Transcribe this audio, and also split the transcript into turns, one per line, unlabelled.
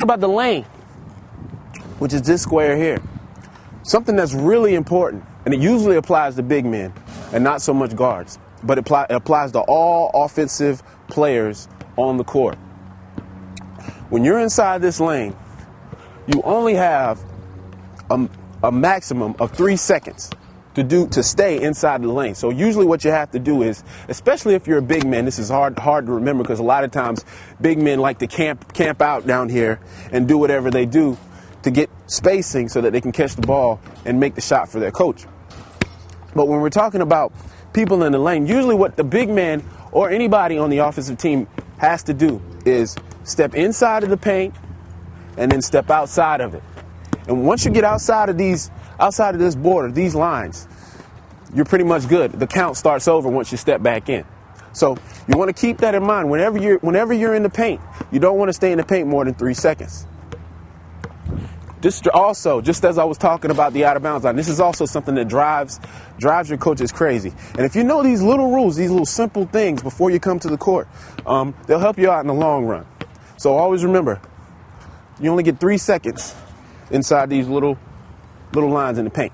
about the lane, which is this square here. Something that's really important, and it usually applies to big men and not so much guards, but it applies to all offensive players on the court. When you're inside this lane, you only have a maximum of 3 seconds to stay inside the lane. So usually what you have to do is, especially if you're a big man, this is hard to remember because a lot of times big men like to camp out down here and do whatever they do to get spacing so that they can catch the ball and make the shot for their coach. But when we're talking about people in the lane, usually what the big man or anybody on the offensive team has to do is step inside of the paint and then step outside of it. And once you get outside of this border, these lines, you're pretty much good. The count starts over once you step back in. So you want to keep that in mind. Whenever you're in the paint, you don't want to stay in the paint more than 3 seconds. This also, just as I was talking about the out of bounds line, this is also something that drives your coaches crazy. And if you know these little rules, these little simple things before you come to the court, they'll help you out in the long run. So always remember, you only get 3 seconds inside these little lines in the paint.